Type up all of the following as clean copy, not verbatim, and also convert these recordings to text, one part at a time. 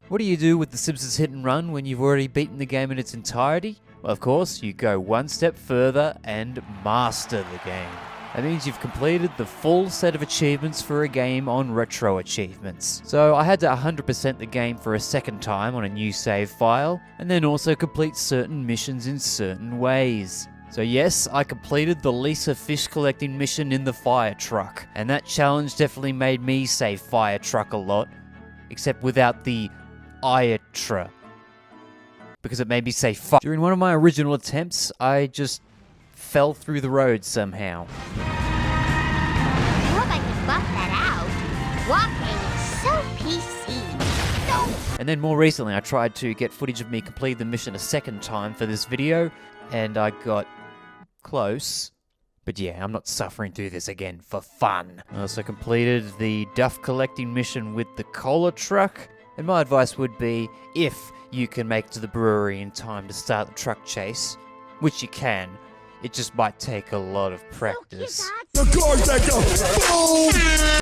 What do you do with the Simpsons Hit and Run when you've already beaten the game in its entirety? Well, of course, you go one step further and master the game. That means you've completed the full set of achievements for a game on RetroAchievements. So I had to 100% the game for a second time on a new save file, and then also complete certain missions in certain ways. So yes, I completed the Lisa fish collecting mission in the fire truck, and that challenge definitely made me say fire truck a lot, except without the IATRA, because it made me say fuck. During one of my original attempts, I just fell through the road somehow. I hope I can buff that out. Walking is so PC. No. And then more recently, I tried to get footage of me complete the mission a second time for this video, and I got close. But yeah, I'm not suffering through this again for fun. I also completed the duff collecting mission with the cola truck, and my advice would be, if you can make it to the brewery in time to start the truck chase, which you can, it just might take a lot of practice. Then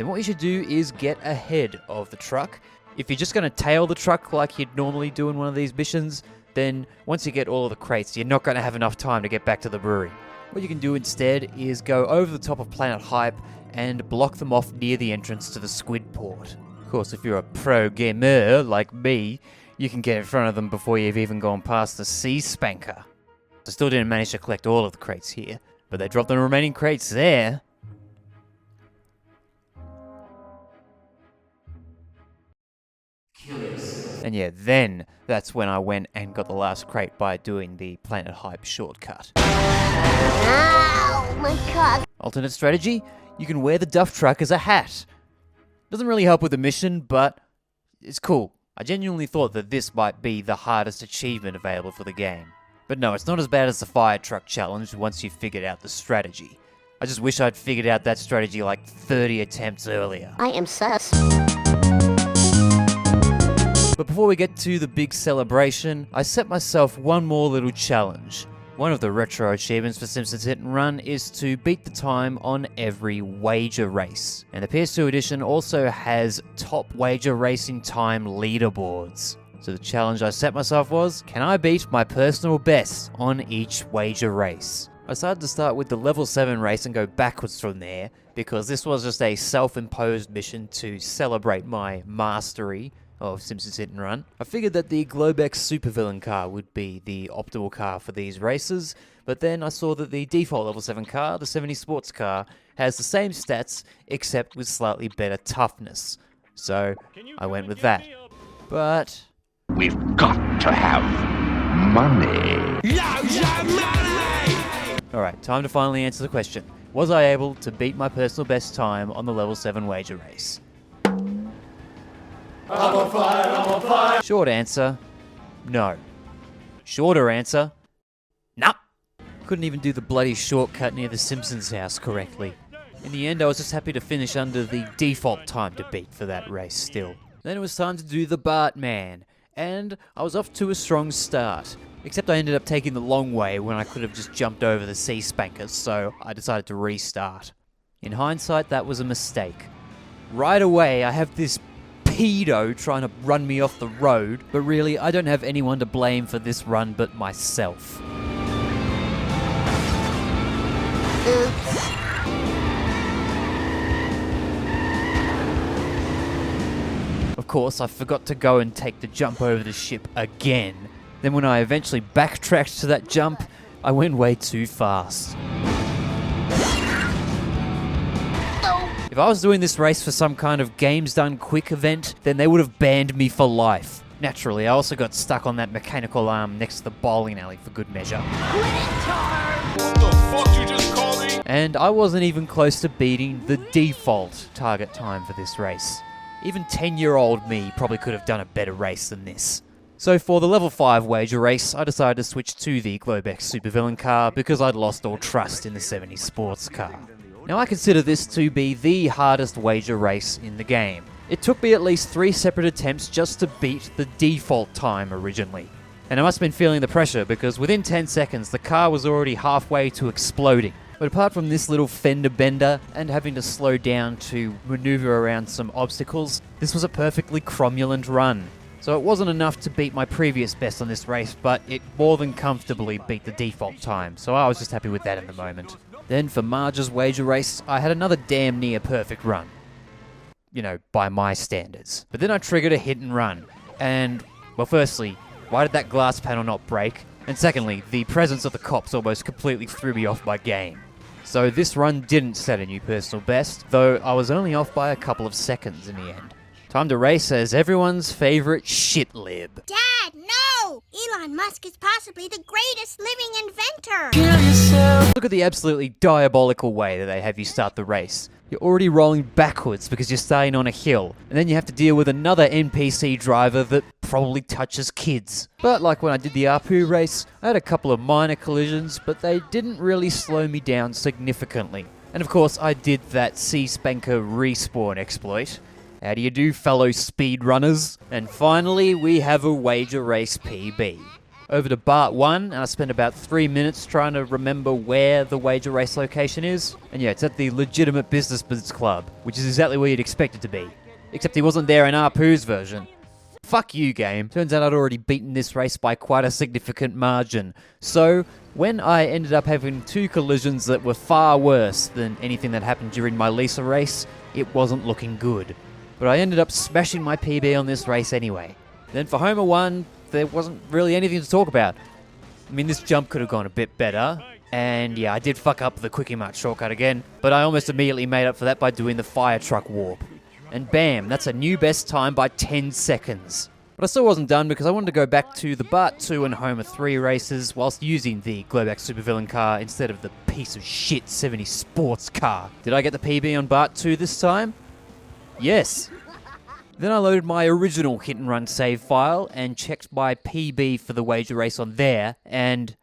what you should do is get ahead of the truck. If you're just going to tail the truck like you'd normally do in one of these missions, then once you get all of the crates, you're not going to have enough time to get back to the brewery. What you can do instead is go over the top of Planet Hype and block them off near the entrance to the squid port. Of course, if you're a pro gamer like me, you can get in front of them before you've even gone past the sea spanker. I still didn't manage to collect all of the crates here, but they dropped the remaining crates there. And yeah, then that's when I went and got the last crate by doing the Planet Hype shortcut. Ow, my cock. Alternate strategy, you can wear the duff truck as a hat. Doesn't really help with the mission, but it's cool. I genuinely thought that this might be the hardest achievement available for the game. But no, it's not as bad as the fire truck challenge once you've figured out the strategy. I just wish I'd figured out that strategy like 30 attempts earlier. I am sus. But before we get to the big celebration, I set myself one more little challenge. One of the retro achievements for Simpsons Hit and Run is to beat the time on every wager race. And the PS2 edition also has top wager racing time leaderboards. So the challenge I set myself was, can I beat my personal best on each wager race? I decided to start with the level 7 race and go backwards from there, because this was just a self-imposed mission to celebrate my mastery of Simpsons Hit and Run. I figured that the Globex supervillain car would be the optimal car for these races, but then I saw that the default level 7 car, the 70 sports car, has the same stats except with slightly better toughness. So I went with that. But we've got to have money. Alright, time to finally answer the question. Was I able to beat my personal best time on the level 7 wager race? I'm on fire, I'm on fire. Short answer, no. Shorter answer, nah. Couldn't even do the bloody shortcut near the Simpsons house correctly. In the end, I was just happy to finish under the default time to beat for that race still. Then it was time to do the Bartman, and I was off to a strong start. Except I ended up taking the long way when I could have just jumped over the sea spankers, so I decided to restart. In hindsight, that was a mistake. Right away, I have this pedo trying to run me off the road, but really, I don't have anyone to blame for this run but myself. Oops. Of course, I forgot to go and take the jump over the ship again. Then when I eventually backtracked to that jump, I went way too fast. If I was doing this race for some kind of games done quick event, then they would have banned me for life. Naturally, I also got stuck on that mechanical arm next to the bowling alley for good measure. What the fuck you just called me? And I wasn't even close to beating the default target time for this race. Even 10-year-old me probably could have done a better race than this. So for the level 5 wager race, I decided to switch to the Globex supervillain car because I'd lost all trust in the 70 sports car. Now I consider this to be the hardest wager race in the game. It took me at least 3 separate attempts just to beat the default time originally. And I must have been feeling the pressure because within 10 seconds the car was already halfway to exploding. But apart from this little fender bender and having to slow down to maneuver around some obstacles, this was a perfectly cromulent run. So it wasn't enough to beat my previous best on this race, but it more than comfortably beat the default time, so I was just happy with that in the moment. Then for Marge's wager race, I had another damn near perfect run. You know, by my standards. But then I triggered a hit and run. And, well, firstly, why did that glass panel not break? And secondly, the presence of the cops almost completely threw me off my game. So this run didn't set a new personal best, though I was only off by a couple of seconds in the end. Time to race as everyone's favorite shit lib. Dad, no! Elon Musk is possibly the greatest living inventor! Look at the absolutely diabolical way that they have you start the race. You're already rolling backwards because you're starting on a hill, and then you have to deal with another NPC driver that probably touches kids. But like when I did the ARPU race, I had a couple of minor collisions, but they didn't really slow me down significantly. And of course, I did that C-Spanker respawn exploit. How do you do, fellow speedrunners? And finally, we have a wager race PB. Over to Part 1, and I spent about 3 minutes trying to remember where the wager race location is. And yeah, it's at the Legitimate Businessman's Club, which is exactly where you'd expect it to be. Except he wasn't there in ARPU's version. Fuck you, game. Turns out I'd already beaten this race by quite a significant margin. So, when I ended up having 2 collisions that were far worse than anything that happened during my Lisa race, it wasn't looking good. But I ended up smashing my PB on this race anyway. Then for Homer 1, there wasn't really anything to talk about. I mean, this jump could have gone a bit better. And yeah, I did fuck up the Quickie Mart shortcut again, but I almost immediately made up for that by doing the fire truck warp. And bam, that's a new best time by 10 seconds. But I still wasn't done because I wanted to go back to the Bart 2 and Homer 3 races whilst using the Globax supervillain car instead of the piece of shit 70 sports car. Did I get the PB on Bart 2 this time? Yes. Then I loaded my original hit and run save file and checked my PB for the wager race on there, and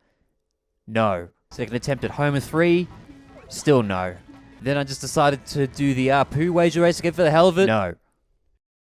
no. Second attempt at Homer 3, still no. Then I just decided to do the ARPU wager race again for the hell of it, no.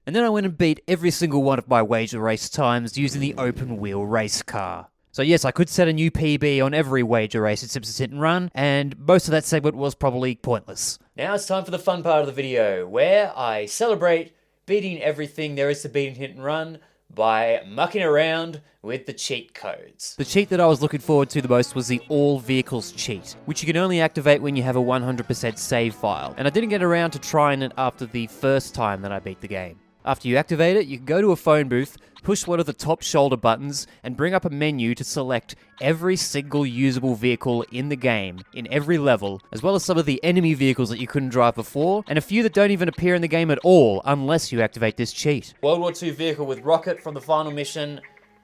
And then I went and beat every single one of my wager race times using the open wheel race car. So yes, I could set a new PB on every wager race in Simpsons Hit and Run, and most of that segment was probably pointless. Now it's time for the fun part of the video, where I celebrate beating everything there is to beat in Hit and Run by mucking around with the cheat codes. The cheat that I was looking forward to the most was the All Vehicles cheat, which you can only activate when you have a 100% save file, and I didn't get around to trying it after the first time that I beat the game. After you activate it, you can go to a phone booth, push one of the top shoulder buttons, and bring up a menu to select every single usable vehicle in the game, in every level, as well as some of the enemy vehicles that you couldn't drive before, and a few that don't even appear in the game at all, unless you activate this cheat. World War II vehicle with rocket from the final mission,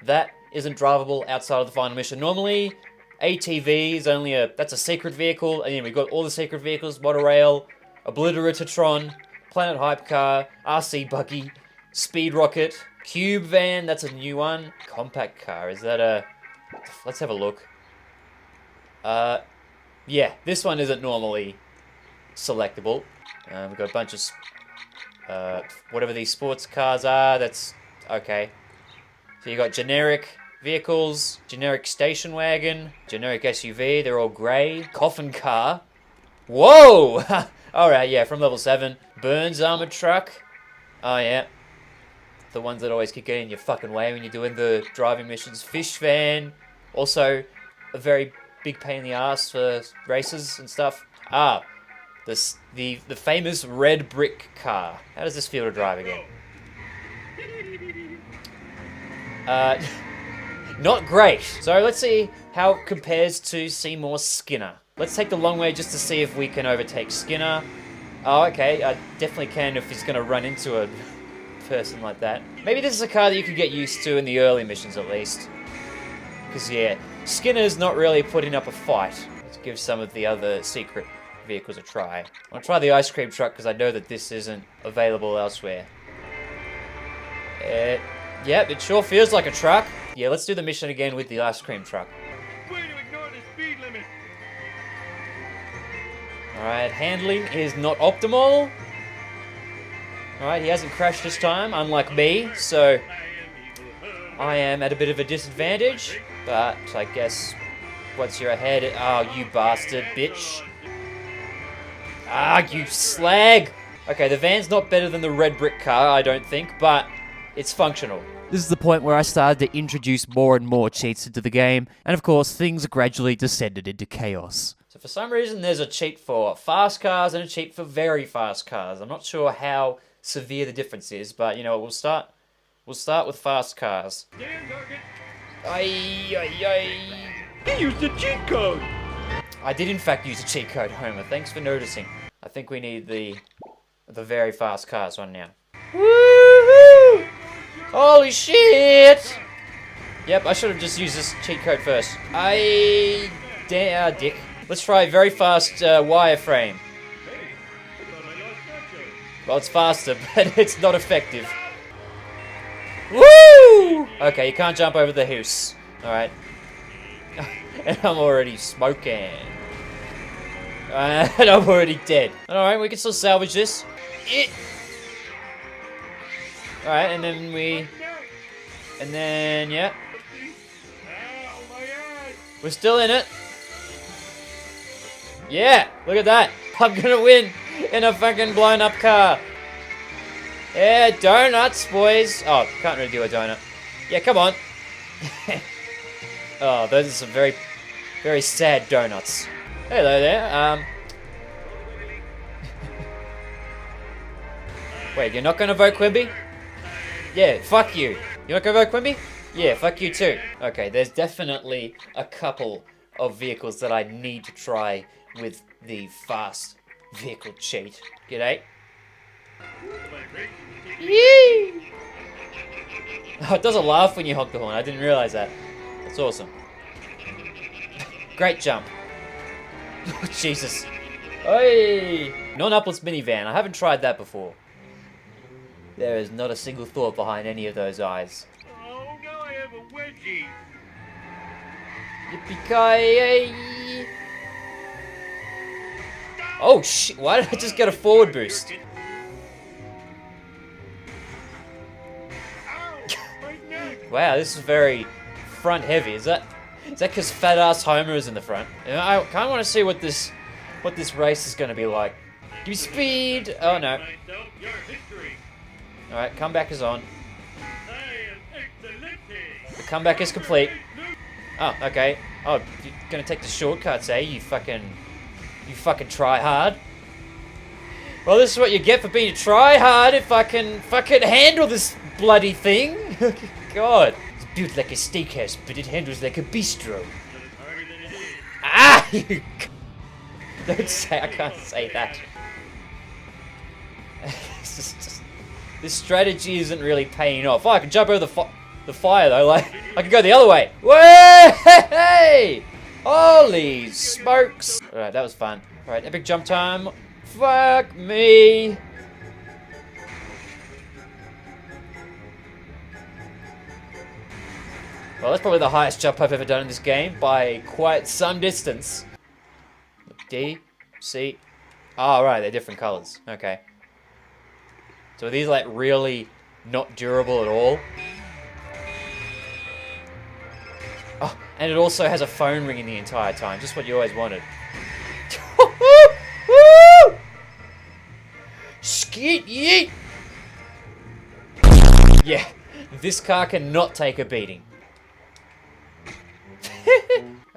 that isn't drivable outside of the final mission. Normally, ATV is only that's a secret vehicle, and then we've got all the secret vehicles, Monorail, Obliteratatron, Planet Hypercar, RC Buggy, Speed Rocket, Cube Van, that's a new one. Compact Car, is that a... Let's have a look. Yeah, this one isn't normally selectable. We've got a bunch of... whatever these sports cars are, that's... Okay. So you got generic vehicles, generic station wagon, generic SUV, they're all grey. Coffin Car. Whoa! Alright, yeah, from level 7. Burns armored truck. Oh, yeah. The ones that always keep getting in your fucking way when you're doing the driving missions. Fish van. Also, a very big pain in the ass for races and stuff. Ah, the famous red brick car. How does this feel to drive again? Not great. So let's see how it compares to Seymour Skinner. Let's take the long way just to see if we can overtake Skinner. Oh, okay, I definitely can if he's going to run into a person like that. Maybe this is a car that you could get used to in the early missions at least. Because, yeah, Skinner's not really putting up a fight. Let's give some of the other secret vehicles a try. I'll try the ice cream truck because I know that this isn't available elsewhere. Yep, it sure feels like a truck. Yeah, let's do the mission again with the ice cream truck. Way to ignore the speed limit. Alright, handling is not optimal. Alright, he hasn't crashed this time, unlike me, so I am at a bit of a disadvantage. But I guess once you're ahead, oh, you bastard, bitch. Ah, you slag! Okay, the van's not better than the red brick car, I don't think, but it's functional. This is the point where I started to introduce more and more cheats into the game, and of course, things gradually descended into chaos. So for some reason, there's a cheat for fast cars and a cheat for very fast cars. I'm not sure how severe the difference is, but you know, we'll start with fast cars. He used a cheat code! I did in fact use a cheat code, Homer. Thanks for noticing. I think we need the very fast cars one now. Woohoo! Holy shit! Yep, I should have just used this cheat code first. Dick. Let's try very fast wireframe. Well, it's faster, but it's not effective. Woo! Okay, you can't jump over the house. Alright. And I'm already smoking. And I'm already dead. Alright, we can still salvage this. Alright, and then, yeah. We're still in it. Yeah, look at that. I'm gonna win in a fucking blown up car. Yeah, donuts, boys. Oh, can't really do a donut. Yeah, come on. Oh, those are some very, very sad donuts. Hello there. Wait, you're not gonna vote Quimby? Yeah, fuck you. You're not gonna vote Quimby? Yeah, fuck you too. Okay, there's definitely a couple of vehicles that I need to try with the fast vehicle cheat. G'day. Yee! Oh, it doesn't laugh when you honk the horn. I didn't realize that. That's awesome. Great jump. Oh, Jesus. Hey! Non-upless minivan. I haven't tried that before. There is not a single thought behind any of those eyes. Oh, now I have a wedgie. Yippee-ki-yay! Oh shit, why did I just get a forward boost? Wow, this is very front heavy. Is that because fat ass Homer is in the front? I kind of want to see what this race is going to be like. Give me speed! Oh no. Alright, comeback is on. The comeback is complete. Oh, okay. Oh, you're gonna take the shortcuts, eh? You fucking try hard. Well, this is what you get for being a try hard if I can fucking handle this bloody thing. God. It's built like a steakhouse, but it handles like a bistro. Ah! You don't say, I can't say that. This strategy isn't really paying off. Oh, I can jump over the fire though. Like I can go the other way. Way! Holy smokes! All right, that was fun. All right, epic jump time. Fuck me. Well, that's probably the highest jump I've ever done in this game by quite some distance. D, C. Oh, right, they're different colors. Okay. So are these like really not durable at all? Oh, and it also has a phone ringing the entire time, just what you always wanted. Skit yeet! Yeah, this car cannot take a beating.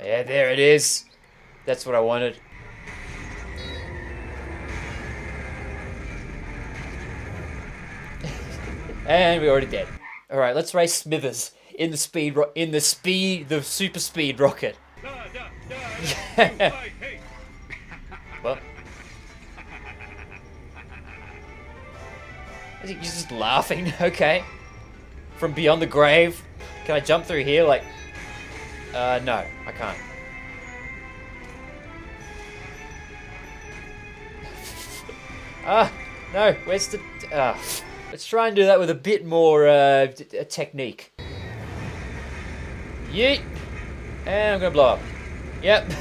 Yeah, there it is. That's what I wanted. And we're already dead. All right, let's race Smithers in the super speed rocket. Yeah. Well, you're just laughing. Okay. From beyond the grave. Can I jump through here? Like, no, I can't. No, where's the? Let's try and do that with a bit more technique. Yeet! And I'm gonna blow up. Yep.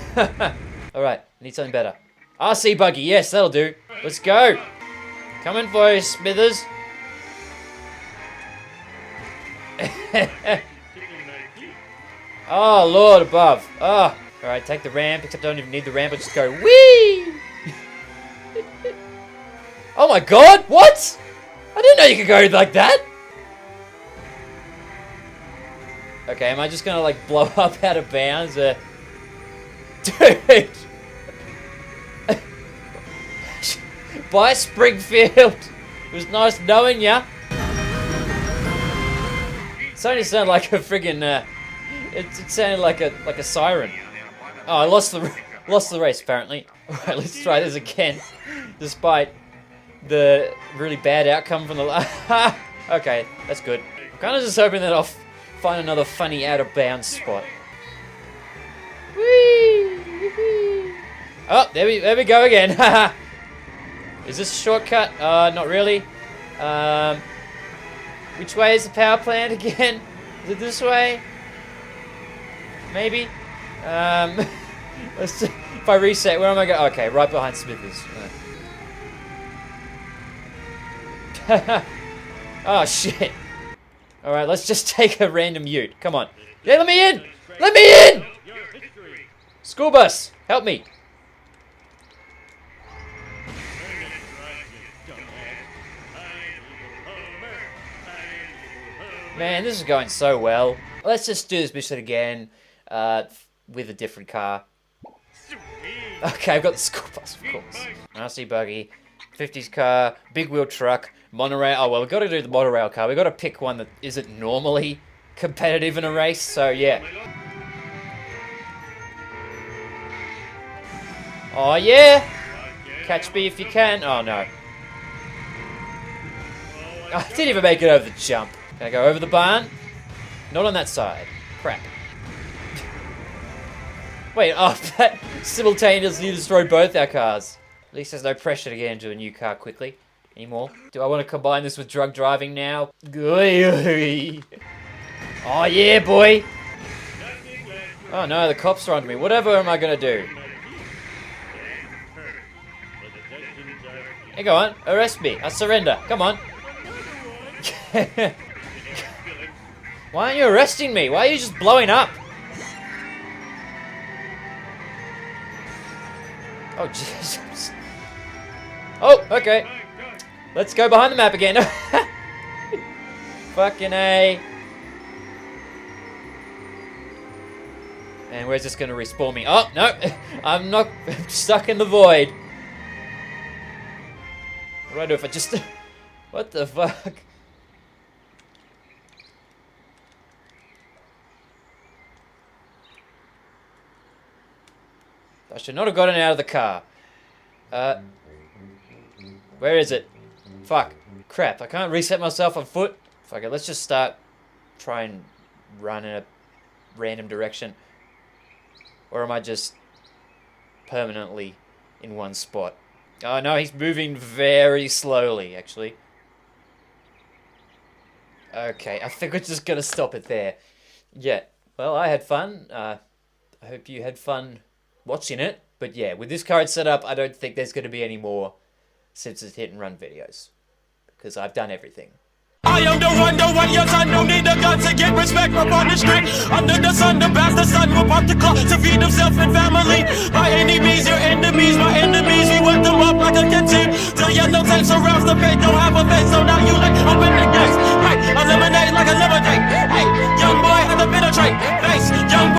Alright, I need something better. RC buggy, yes, that'll do. Let's go! Coming for you, Smithers. Oh, Lord above. Oh. Alright, take the ramp, except I don't even need the ramp, I'll just go whee! Oh my god, what? I didn't know you could go like that. Okay, am I just gonna like blow up out of bounds? Dude! Bye, Springfield! It was nice knowing ya! It starting to sound like a friggin', it sounded like a siren. Oh, I lost the race apparently. Alright, let's try this again. Despite the really bad outcome from the last. Okay, that's good. I'm kinda just hoping that I'll find another funny out of bounds spot. Whee! Oh, there we go again. Is this a shortcut? Not really. Which way is the power plant again? Is it this way? Maybe. Let's see. If I reset, where am I going? Okay, right behind Smithers. Oh shit. Alright, let's just take a random ute. Come on. Yeah, let me in! Let me in! School bus, help me. Man, this is going so well. Let's just do this mission again with a different car. Okay, I've got the school bus, of course. RC buggy, 50s car, big wheel truck, monorail. Oh, well, we've got to do the monorail car. We've got to pick one that isn't normally competitive in a race, so yeah. Oh, yeah! Catch me if you can. Oh, no. I didn't even make it over the jump. Can I go over the barn? Not on that side. Crap. Wait, oh, that simultaneously destroyed both our cars. At least there's no pressure to get into a new car quickly anymore. Do I want to combine this with drug driving now? Oh, yeah, boy! Oh, no, the cops are onto me. Whatever am I going to do? Hey, go on. Arrest me. I surrender. Come on. Why aren't you arresting me? Why are you just blowing up? Oh, Jesus. Oh, okay. Let's go behind the map again. Fucking A. And where's this going to respawn me? Oh, no. I'm not I'm stuck in the void. What do I do if I just... What the fuck? I should not have gotten out of the car. Where is it? Fuck. Crap, I can't reset myself on foot. Fuck it, let's just try and run in a random direction. Or am I just permanently in one spot? Oh no, he's moving very slowly, actually. Okay, I think we're just gonna stop it there. Yeah, well, I had fun. I hope you had fun watching it. But yeah, with this current setup, I don't think there's going to be any more Simpsons hit and run videos. Because I've done everything. I am the one, your son don't need a gun to get respect up on the street. Under the sun, the bastard son will pop the clock to feed himself and family. By any means, your enemies, my enemies, we wet them up like a canteen. Till yellow tape surrounds the paint, don't have a face, so now you like open the gates. Right, eliminate like a lemonade.